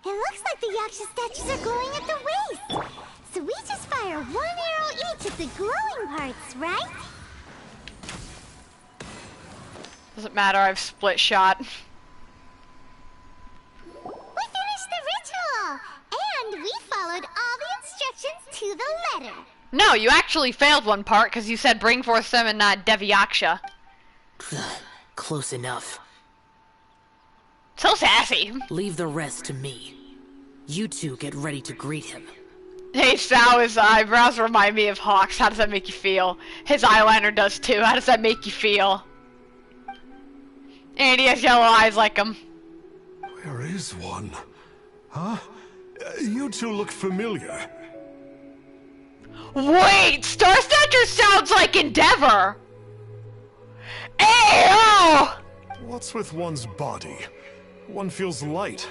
It looks like the Yaksha statues are glowing at the waist. So we just fire one arrow each at the glowing parts, right? Doesn't matter, I've split shot. We finished the ritual! And we followed all the instructions to the letter. No, you actually failed one part because you said bring forth sin and not Devayaksha. Close enough. So sassy. Leave the rest to me. You two get ready to greet him. Hey, Sal, his eyebrows remind me of Hawk's. How does that make you feel? His eyeliner does too. How does that make you feel? And he has yellow eyes like him. Where is one? Huh? You two look familiar. Wait! Star Snatcher sounds like Endeavor! Ayo! What's with one's body? One feels light,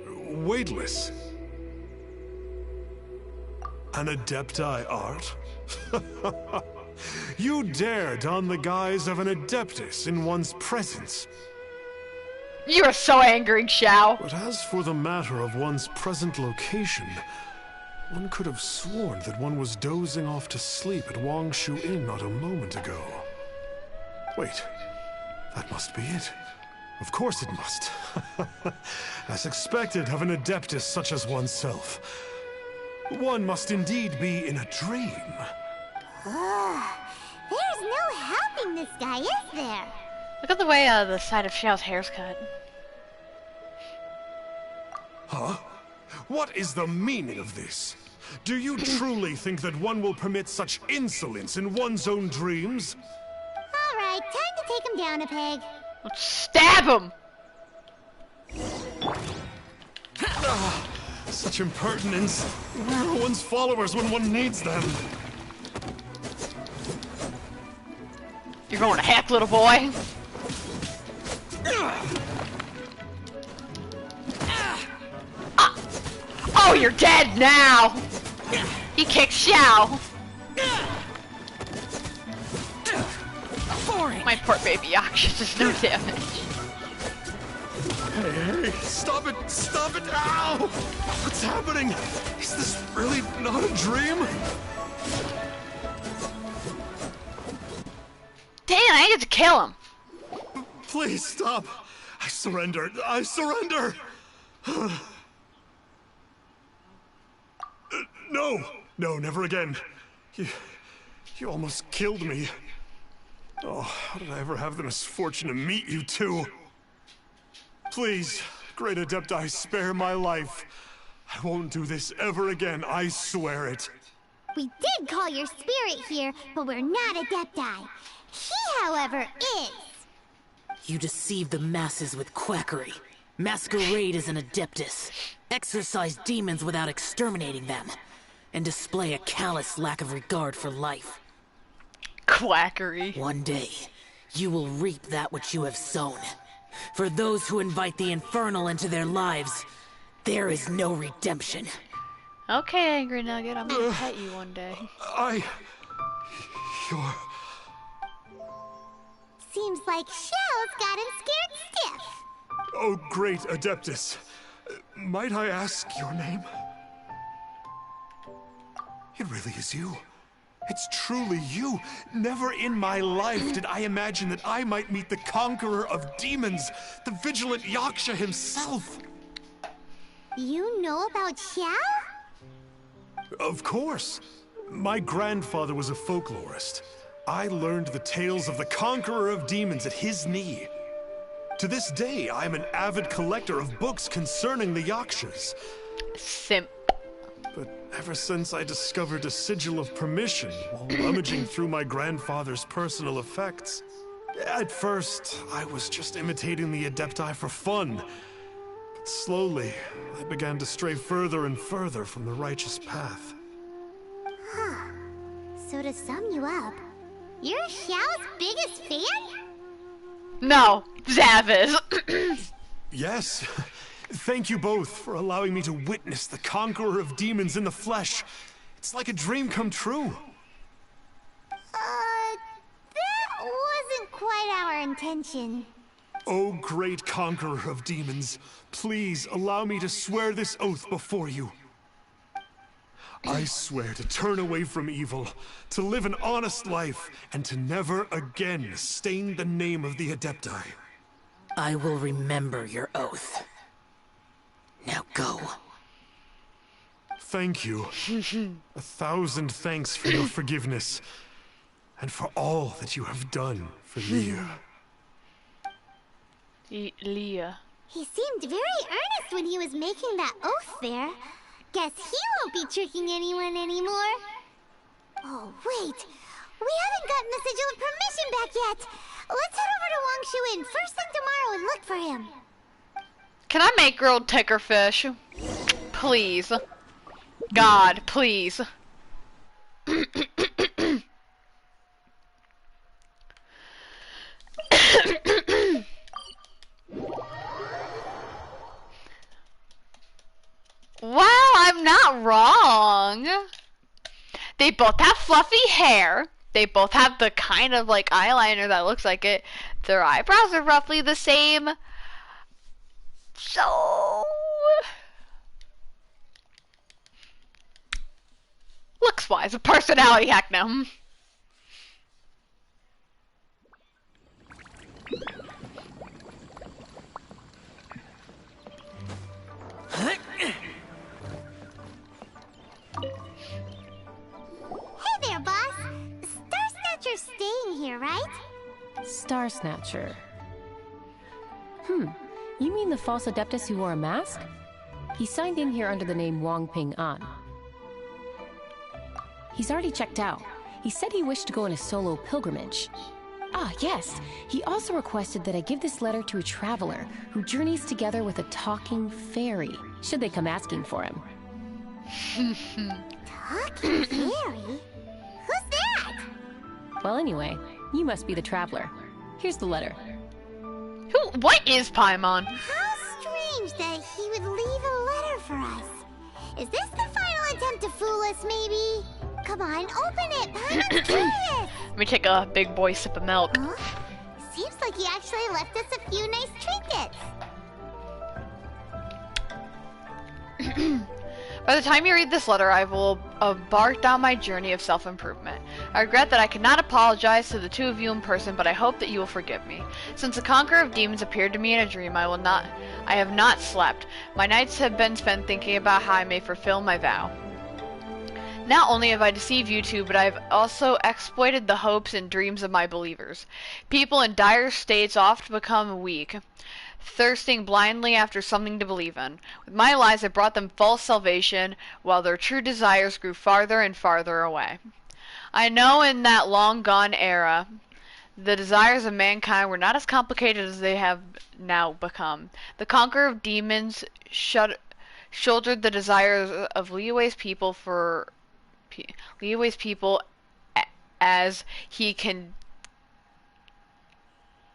weightless. An Adepti art? You dare don the guise of an Adeptus in one's presence. You are so angry, Xiao. But as for the matter of one's present location, one could have sworn that one was dozing off to sleep at Wangshu Inn not a moment ago. Wait, that must be it. Of course it must. As expected of an Adeptus such as oneself. One must indeed be in a dream. There's no helping this guy, is there? Look at the way the side of Xiao's hair's cut. Huh? What is the meaning of this? Do you truly think that one will permit such insolence in one's own dreams? Alright, time to take him down a peg. Let's stab him! Such impertinence. Where are one's followers when one needs them? You're going to heck, little boy. Oh, you're dead now! He kicked Xiao. My poor baby Yaksha does no damage. Hey, stop it! Stop it! Ow! What's happening? Is this really not a dream? Damn, I get to kill him. Please stop! I surrender! I surrender! No! No, never again. You almost killed me. Oh, how did I ever have the misfortune to meet you two? Please, Great Adepti, spare my life. I won't do this ever again, I swear it. We did call your spirit here, but we're not Adepti. He, however, is. You deceive the masses with quackery. Masquerade as an Adeptus. Exorcise demons without exterminating them. And display a callous lack of regard for life. Quackery. One day, you will reap that which you have sown. For those who invite the infernal into their lives, There is no redemption. Okay, Angry Nugget, I'm gonna pet you one day. You're... Seems like Xiao's got him scared stiff. Oh, great Adeptus. Might I ask your name? It really is you. It's truly you. Never in my life did I imagine that I might meet the conqueror of demons, the vigilant Yaksha himself. You know about Xiao? Of course. My grandfather was a folklorist. I learned the tales of the conqueror of demons at his knee. To this day, I am an avid collector of books concerning the Yakshas. Simp. But ever since I discovered a sigil of permission while rummaging through my grandfather's personal effects, at first, I was just imitating the Adepti for fun. But slowly, I began to stray further and further from the righteous path. Huh. So to sum you up, you're Xiao's biggest fan? No, Zav is. Yes. Thank you both for allowing me to witness the conqueror of demons in the flesh. It's like a dream come true. That wasn't quite our intention. Oh, great conqueror of demons, please allow me to swear this oath before you. I swear to turn away from evil, to live an honest life, and to never again stain the name of the Adepti. I will remember your oath. Now go. Thank you. 1,000 thanks for your forgiveness, and for all that you have done for Leah. Leah. He seemed very earnest when he was making that oath there. Guess he won't be tricking anyone anymore. Oh, wait. We haven't gotten the sigil of permission back yet. Let's head over to Wangshu Inn first thing tomorrow and look for him. Can I make grilled ticker fish? Please. God, please. Wow, I'm not wrong. They both have fluffy hair. They both have the kind of like eyeliner that looks like it. Their eyebrows are roughly the same. So looks wise, a personality hack now. Hey there, boss. Star Snatcher's staying here, right? Star Snatcher. You mean the false Adeptus who wore a mask? He signed in here under the name Wang Ping An. He's already checked out. He said he wished to go on a solo pilgrimage. Ah, yes. He also requested that I give this letter to a traveler who journeys together with a talking fairy, should they come asking for him. Talking fairy? Who's that? Well, anyway, you must be the traveler. Here's the letter. What is Paimon? How strange that he would leave a letter for us. Is this the final attempt to fool us, maybe? Come on, open it. I'm curious. Let me take a big boy sip of milk. Huh? Seems like he actually left us a few nice trinkets. By the time you read this letter, I will embark on my journey of self-improvement. I regret that I cannot apologize to the two of you in person, but I hope that you will forgive me. Since the conqueror of demons appeared to me in a dream, I have not slept. My nights have been spent thinking about how I may fulfill my vow. Not only have I deceived you two, but I have also exploited the hopes and dreams of my believers. People in dire states often become weak, thirsting blindly after something to believe in. With my lies, I brought them false salvation, while their true desires grew farther and farther away. I know in that long-gone era, the desires of mankind were not as complicated as they have now become. The conqueror of demons shouldered the desires of Liyue's people as he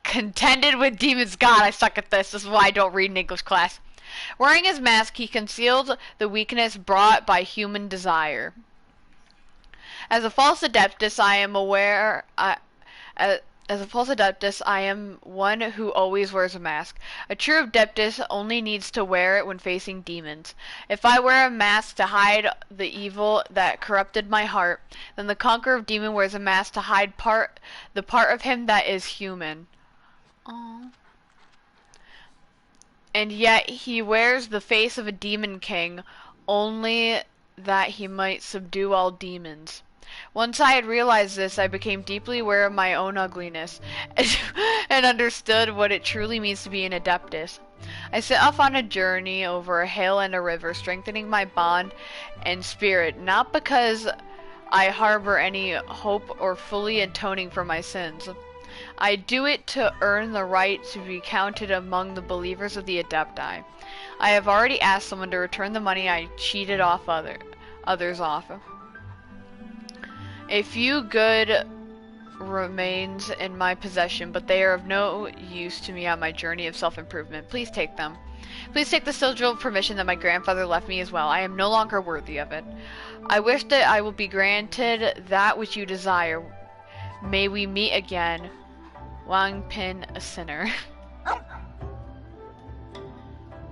contended with demons. God, I suck at this. This is why I don't read in English class. Wearing his mask, he concealed the weakness brought by human desire. As a false adeptus, I am aware. As a false adeptus, I am one who always wears a mask. A true adeptus only needs to wear it when facing demons. If I wear a mask to hide the evil that corrupted my heart, then the conqueror of demon wears a mask to hide the part of him that is human. Aww. And yet he wears the face of a demon king, only that he might subdue all demons. Once I had realized this, I became deeply aware of my own ugliness, and understood what it truly means to be an adeptus. I set off on a journey over a hill and a river, strengthening my bond and spirit, not because I harbor any hope or fully atoning for my sins. I do it to earn the right to be counted among the believers of the Adepti. I have already asked someone to return the money I cheated others off. A few good remains in my possession, but they are of no use to me on my journey of self-improvement. Please take them. Please take the sigil of permission that my grandfather left me as well. I am no longer worthy of it. I wish that I will be granted that which you desire. May we meet again. Wang Pin, a sinner. I'm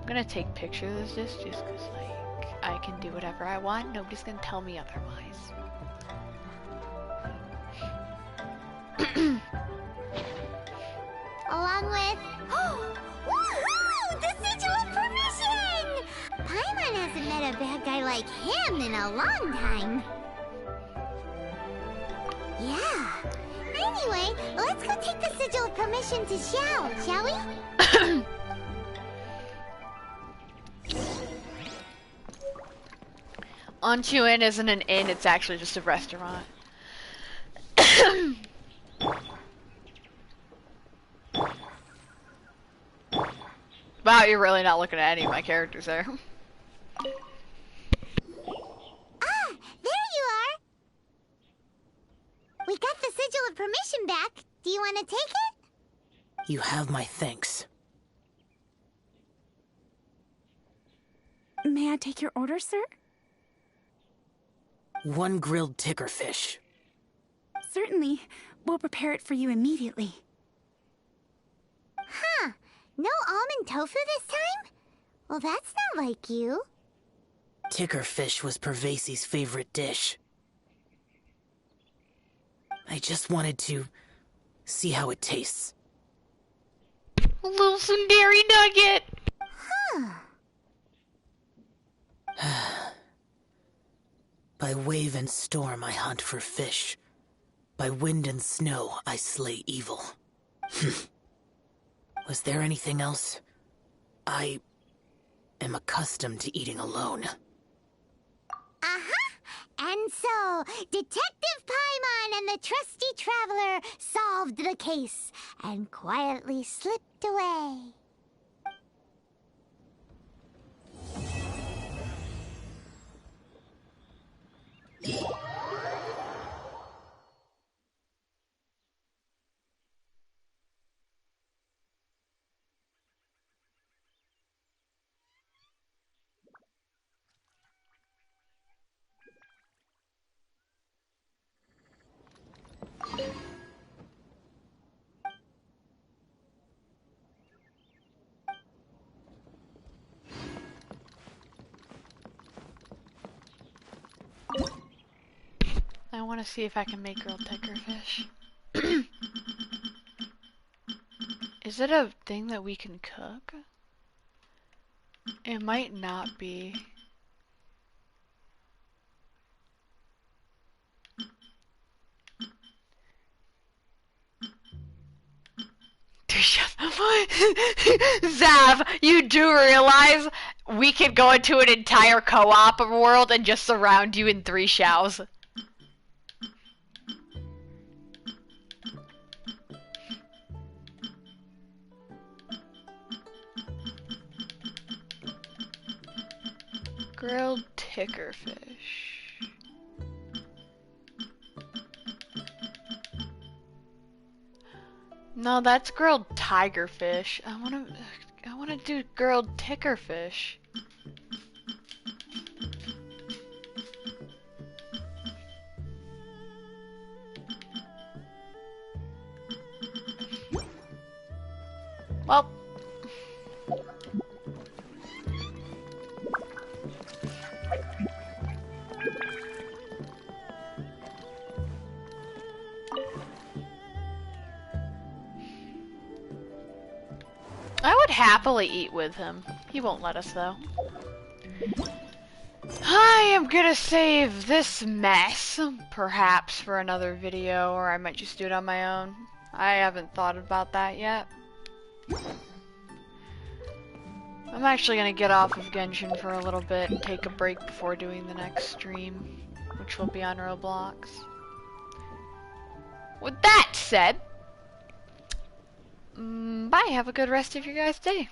gonna take pictures of this just because, like, I can do whatever I want. Nobody's gonna tell me otherwise. Along with... Woohoo! The sigil of permission! Paimon hasn't met a bad guy like him in a long time. Yeah. Anyway, let's go take the sigil of permission to Xiao, shall we? Anchuin isn't an inn, it's actually just a restaurant. Wow, you're really not looking at any of my characters there. Ah, there you are! We got the sigil of permission back. Do you want to take it? You have my thanks. May I take your order, sir? 1 grilled ticker fish. Certainly. We'll prepare it for you immediately. Huh. No almond tofu this time? Well, that's not like you. Ticker fish was Pervasi's favorite dish. I just wanted to see how it tastes. A little Sundari nugget! Huh. By wave and storm I hunt for fish. By wind and snow I slay evil. Was there anything else? I am accustomed to eating alone. Uh-huh. And so, Detective Paimon and the trusty traveler solved the case and quietly slipped away. I want to see if I can make grilled ticker fish. Is it a thing that we can cook? It might not be. Zav, you do realize we could go into an entire co-op world and just surround you in 3 Xiaos? Grilled ticker fish. No, that's grilled tiger fish. I want want to do grilled tickerfish. Well. I would happily eat with him. He won't let us, though. I am gonna save this mess, perhaps for another video, or I might just do it on my own. I haven't thought about that yet. I'm actually gonna get off of Genshin for a little bit and take a break before doing the next stream, which will be on Roblox. With that said, bye, have a good rest of your guys' day.